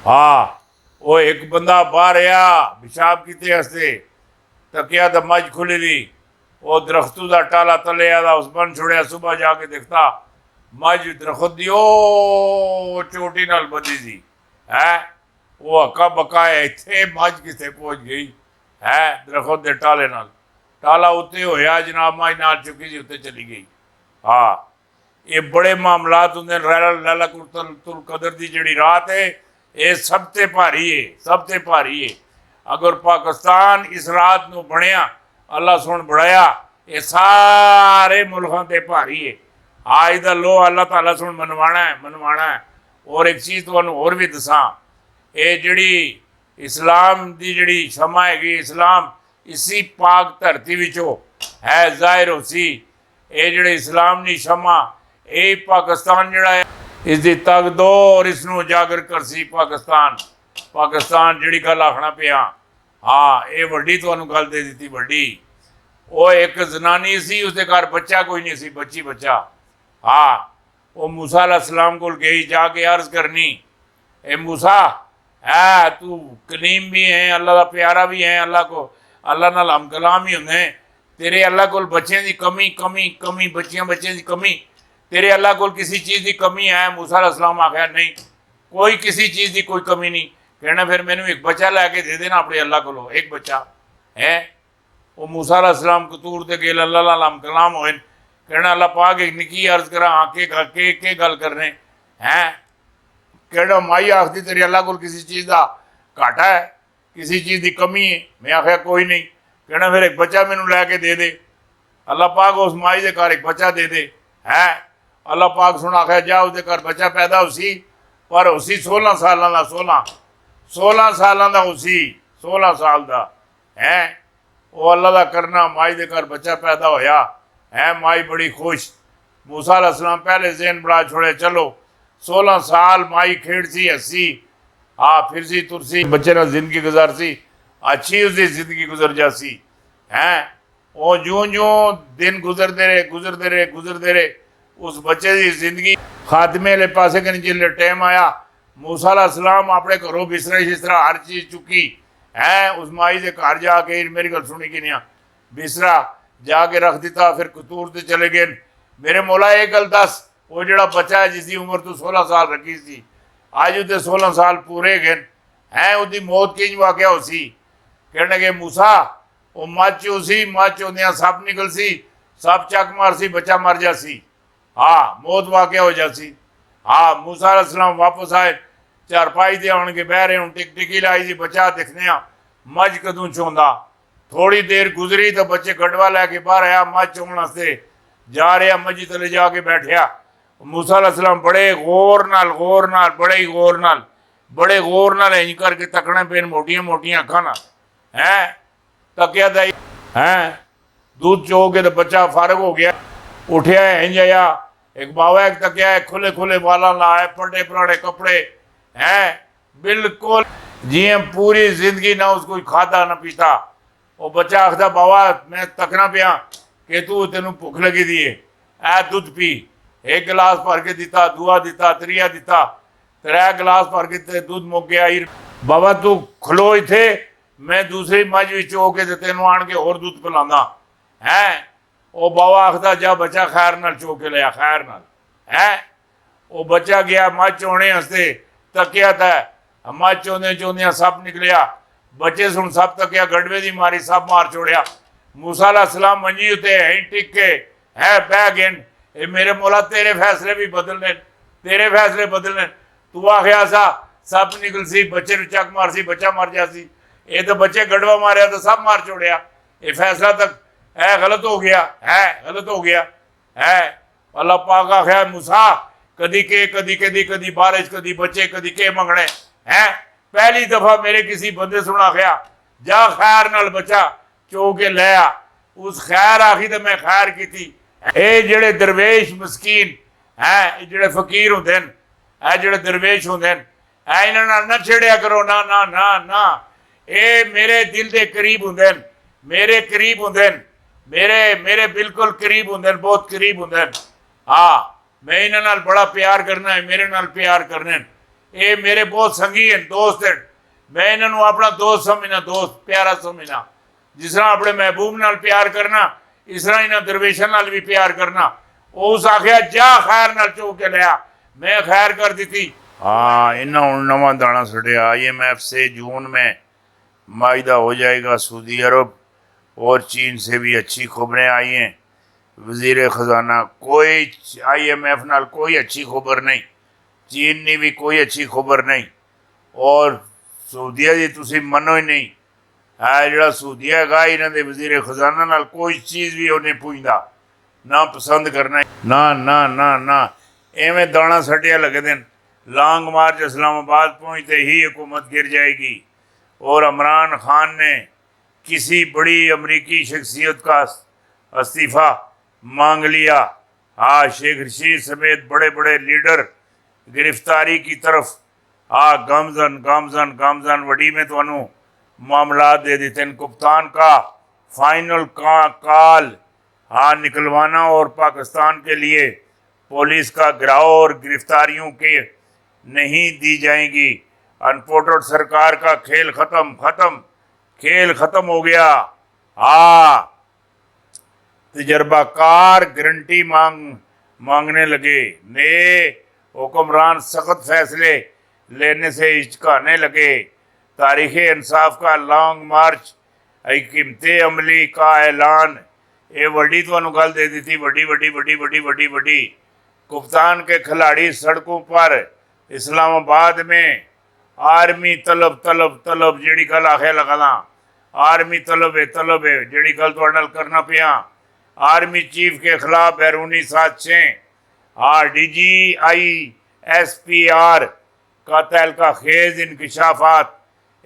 हाँ वो एक बंदा बाहर आया पेशाब कीते हस्ते तकिया तो मज खुली दी वो दरख्तों का टाला तले आदा उस बन छोड़िया सुबह जाके देखता मज दरख्त दी ओ चोटी नाल बधी सी है वो हक्का बक्का है इतने मज किथे पहुंच गई है दरख्त के टाले नाल टाला उत्ते होया जनाब मज नाल चुकी सी उत्ते चली गई। हाँ ये बड़े मामलात होंगे लैलतुल कदर की जिहड़ी रात है ये सब ते भारी है सब ते भारी है। अगर पाकिस्तान इस रात नूं बणिया अल्लाह सुन बढ़ाया ये सारे मुल्कों ते भारी है। आज दा लो अल्लाह ताला सुन मनवाना है। और एक चीज़ तुहानूं होर भी दसां ये जिहड़ी इस्लाम की जिहड़ी शमा हैगी इस्लाम इसी पाक धरती विचों है जाहिर हो सी ये जिहड़े इस्लाम की शमा ये पाकिस्तान जिहड़ा है इसकी तग दो और इसनूं उजागर कर सी पाकिस्तान जिहड़ी गल आखना पिया। हाँ ये वड्डी तुहानूं गल दे दी वड्डी वो एक जनानी सी उसके घर बच्चा कोई नहीं सी बच्ची बच्चा। हाँ वो मूसा अलैहिस्सलाम को गई जाके अर्ज करनी ए मूसा है तू कलीम भी है अल्लाह का प्यारा भी है अल्लाह नाल हम कलाम ही होंगे तेरे अल्लाह को बच्चों की कमी बच्चियां की कमी तेरे अल्लाह को किसी चीज़ की कमी है। मूसा अलैहिस्सलाम आख्या नहीं कोई किसी चीज़ की कोई कमी नहीं। कहना फिर मैंने एक बच्चा लैके दे देना अपने अल्लाह को एक बच्चा है। वो मूसा अलैहिस्सलाम कतूर ते गेल अल्लाह नाल हम कलाम होए कहना अल्लाह पाक एक निकी अर्ज करा के गल करने हैं कहना माई आखदी तेरे अल्लाह को किसी चीज़ का घाटा है किसी चीज़ की कमी है। मैं आख्या कोई नहीं। कहना फिर एक बच्चा मैनू लैके दे अल्लाह पाक उस माई के घर एक बच्चा दे है। अल्लाह पाक सुन आख्या जा उसके घर बच्चा पैदा उसी पर उसी 16 साल का 16 साल का उसी 16 साल का है। वो अल्लाह का करना माई के घर बच्चा पैदा होया है। माई बड़ी खुश मूसा अलैहिस्सलाम पहले ज़हन बड़ा छोड़े चलो 16 साल माई खेड़ सी हसी हाँ फिर सी तुरसी बच्चे ने जिंदगी गुजार सी अच्छी उसकी जिंदगी गुजर जासी हैं। वो जूं जूं दिन गुजरते रहे उस बच्चे की जिंदगी खात्मे वाले पासे कहीं जिले टाइम आया मूसा अलैहिस्सलाम अपने घरों बिस्तरा शिस्तरा हर चीज़ चुकी है उस माई के घर जाके मेरी गल सुनी कि नहीं बिस्तरा जाके रख दिता फिर कतूर से चले गए। मेरे मौला एक गल दस वो जड़ा बच्चा है जिसकी उम्र तो 16 साल रखी सी अज उसके 16 साल पूरे गए हैं उसकी मौत किंज वाकया हो सी। कहने के मूसा वो मच उसी मच होंदियां सप निकल सी सप चक मार सी बच्चा मर जासी हाँ मौत वाकया हो जासी। हाँ मूसा अलैहिस्सलाम वापस आए चारपाई से आन के बह रहे हूँ टिकी लाई सी बच्चा दिखने मज कदों चौंदा थोड़ी देर गुजरी तो बच्चे गडवा लैके बाहर आया मज चौन वास्ते जा रहा मजी तले जाके बैठया। मूसा अलैहिस्सलाम बड़े गौर नाल बड़े गौर नाल इंज करके तकने पे मोटियां अखां नाल हैं तकिया दा हैं दूध चो के तो बच्चा फारग हो गया उठया इंज आया एक बावा एक तकिया है खुले वाला लाए पटे पराड़े कपड़े हैं बिल्कुल जिये पूरी जिंदगी ना उसको खादा ना पीता। वो बच्चा आखदा बाबा मैं तकना पिया कि तू तेन भुख लगी दी है ऐ दुध पी एक गिलास भर के दिता दूआ दिता त्रिया दिता 3 गिलास भर के दूध मुक गया। बाबा तू खलो इथे मैं दूसरी मज हो के तेन आन के होर दूध पिलांदा है। वो बाबा आखदा जा बच्चा खैर नाल चो के लिया खैर नाल है। वो बच्चा गया मज चोने हस्ते तकिया था मज चौंदियां सप निकलिया बच्चे सुन सब तकिया गड़वे की मारी सब मार छोड़िया। मूसा अलैहिस्सलाम मंजी उत्ते है टिक के है बह गए मेरे मौला तेरे फैसले भी बदलने तू आख्या सा सप निकल सी बच्चे चक मार सी बच्चा मर जा सी ये तो बच्चे गड़वा मारिया तो सब मार छोड़िया। ये फैसला तक है गलत हो गया है। अल्लाह पाक आख्या मूसा कदी बारिश कदी बच्चे कदी के मंगने हैं। पहली दफा मेरे किसी बंदे सुना आख्या जा खैर नाल बच्चा चो के लिया उस खैर आखी तो मैं खैर की थी। ये जेड़े दरवेश मस्कीन है जेड़े फकीर होंदे है जेड़े दरवेश होंदे है इन्हां ना छेड़िया करो ना ना ना ना ये मेरे दिल के करीब होंदे मेरे करीब होंदे मेरे बिल्कुल करीब होंदे बहुत करीब होंदे। हाँ मैं इन्हां नाल बड़ा प्यार करना है मेरे नाल प्यार करने یہ میرے بہت سنگھی ہیں، دوست ہیں، میں انہوں نے اپنا دوست سمجھنا، دوست پیارا سمجھنا۔ جس طرح اپنے محبوب نال پیار کرنا، اس طرح انہوں درویشن نال بھی پیار کرنا۔ اس آخیا جا خیر نال چو کے لیا، میں خیر کر دیتی۔ ہاں انہوں نے نواں دانا سٹیا، IMF سے جون میں معاہدہ ہو جائے گا۔ سعودی عرب اور چین سے بھی اچھی خبریں آئی ہیں۔ وزیر خزانہ کوئی IMF نال کوئی اچھی خبر نہیں، چین نے بھی کوئی اچھی خبر نہیں، اور سعودیہ دی تسی منو ہی نہیں۔ جڑا سعودیہ گا انہوں دے وزیر خزانہ نال کوئی چیز بھی انہیں پوچھتا نہ پسند کرنا، نہ ایویں دانا سٹیا لگے دن۔ لانگ مارچ اسلام آباد پہنچتے ہی حکومت گر جائے گی، اور عمران خان نے کسی بڑی امریکی شخصیت کا استعفیٰ مانگ لیا۔ شیخ رشید سمیت بڑے بڑے لیڈر گرفتاری کی طرف۔ گامزن وڈی میں تو انہوں معاملات دے دیتے ہیں۔ کپتان کا فائنل کال نکلوانا، اور پاکستان کے لیے پولیس کا گراؤ اور گرفتاریوں کے نہیں دی جائیں گی۔ انپورٹڈ سرکار کا کھیل ختم ہو گیا۔ تجربہ کار گارنٹی مانگنے لگے، نئے حکمران سخت فیصلے لینے سے ہچکانے لگے۔ تاریخ انصاف کا لانگ مارچ، حکمت عملی کا اعلان۔ یہ وڈی تو انہوں گل دے دی تھی، وڈی کپتان کے کھلاڑی سڑکوں پر اسلام آباد میں آرمی طلب جیڑی گل آخے لگا دا، آرمی طلب ہے جیڑی گل تو نال کرنا پیا۔ آرمی چیف کے خلاف بیرونی سازشیں، DGISPR کا تہلکہ خیز انکشافات،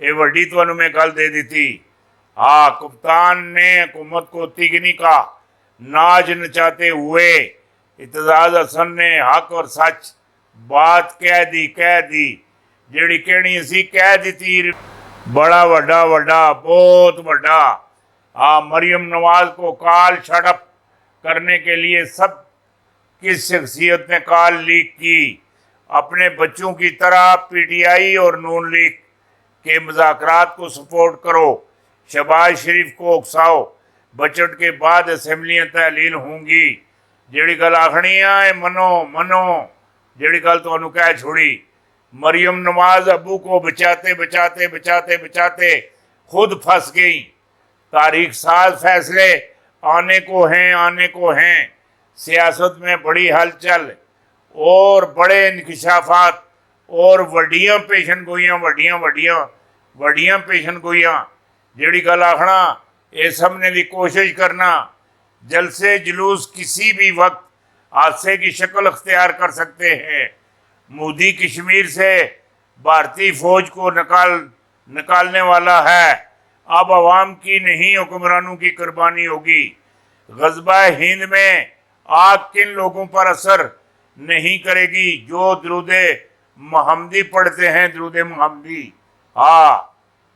یہ وڈی تو انہوں میں گل دے دی تھی۔ کپتان نے حکومت کو تگنی کا ناچ نچاتے ہوئے اعتزاز حسن نے حق اور سچ بات کہہ دی، جیڑی کہنی اسی کہہ دیتی۔ بڑا بہت وڈا مریم نواز کو کال شٹ اپ کرنے کے لیے سب کس شخصیت نے کال لیک کی؟ اپنے بچوں کی طرح PTI اور نون لیگ کے مذاکرات کو سپورٹ کرو، شہباز شریف کو اکساؤ، بجٹ کے بعد اسمبلیاں تحلیل ہوں گی۔ جیڑی گل آخنی ہے منو، جیڑی گل تو انہوں کہہ چھوڑی۔ مریم نواز ابو کو بچاتے خود پھنس گئی۔ تاریخ ساز فیصلے آنے کو ہیں، سیاست میں بڑی ہلچل اور بڑے انکشافات اور وڈیاں پیشن گوئیاں جیڑی گل آخنا یہ سمجھنے کی کوشش کرنا۔ جلسے جلوس کسی بھی وقت حادثے کی شکل اختیار کر سکتے ہیں۔ مودی کشمیر سے بھارتی فوج کو نکالنے والا ہے، اب عوام کی نہیں حکمرانوں کی قربانی ہوگی۔ غزوہ ہند میں آگ کن لوگوں پر اثر نہیں کرے گی جو درود محمدی پڑھتے ہیں، درود محمدی۔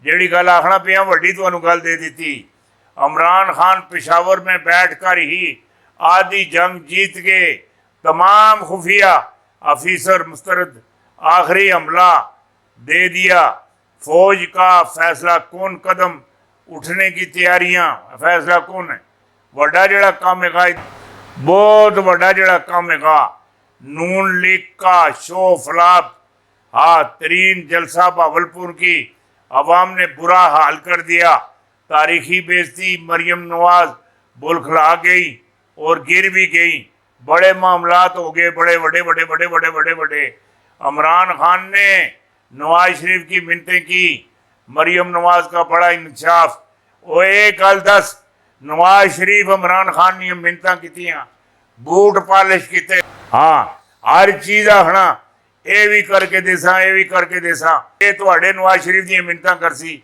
جیڑی گل آخنا پیا وڈی تو انہوں گل دے دیتی۔ عمران خان پشاور میں بیٹھ کر ہی آدھی جنگ جیت گئے، تمام خفیہ آفیسر مسترد، آخری حملہ دے دیا۔ فوج کا فیصلہ کن قدم اٹھنے کی تیاریاں، فیصلہ کن ہے وڈا جڑا کام ہے، بہت وڈا جڑا کام ہے۔ نون لیگ کا شو فلاپ ترین جلسہ بہاولپور کی عوام نے برا حال کر دیا۔ تاریخی بےعزتی، مریم نواز بلکھلا گئی اور گر بھی گئی۔ بڑے معاملات ہو گئے، بڑے۔ عمران خان نے نواز شریف کی منتیں کی، مریم نواز کا بڑا انکشاف۔ وہ ایک گل دس، نواز شریف عمران خان نے منتیں کیتیاں، بوٹ پالش کیتے، ہر چیز آخنا یہ بھی کر کے دیساں، یہ تواڈے نواز شریف دی منتیں کرسی۔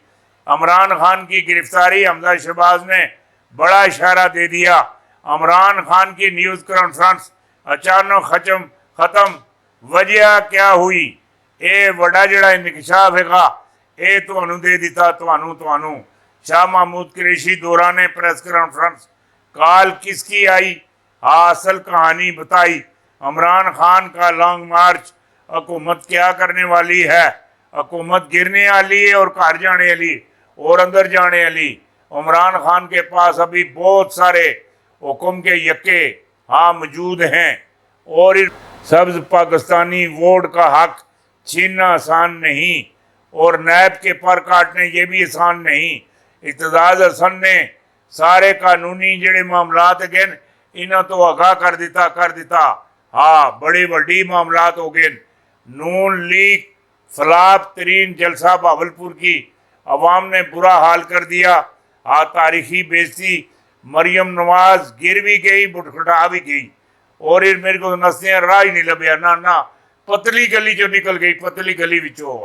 عمران خان کی گرفتاری، حمزہ شہباز نے بڑا اشارہ دے دیا۔ عمران خان کی نیوز کانفرنس اچانک ختم، وجہ کیا ہوئی؟ اے وڈا جڑا انکشاف ہے گا، اے تو دے دیتا تو شاہ محمود قریشی دوران پریس کانفرنس کال کس کی آئی؟ اصل کہانی بتائی۔ عمران خان کا لانگ مارچ حکومت کیا کرنے والی ہے؟ حکومت گرنے والی ہے اور گھر جانے والی اور اندر جانے والی۔ عمران خان کے پاس ابھی بہت سارے حکم کے یکے موجود ہیں، اور سبز پاکستانی ووٹ کا حق چھیننا آسان نہیں، اور نیب کے پر کاٹنے یہ بھی آسان نہیں۔ اعتزاز حسن نے سارے قانونی جڑے معاملات ہیں انہاں تو آگاہ کر دیتا بڑی وڈی معاملات ہو گئے۔ نون لیگ فلاپ ترین جلسہ بہاولپور کی عوام نے برا حال کر دیا۔ تاریخی بےزتی، مریم نواز گر بھی گئی، بٹکھٹا بھی گئی، اور میرے کو نسیں راہ ہی نہیں لبیا، نہ پتلی گلی جو نکل گئی، پتلی گلی وچوں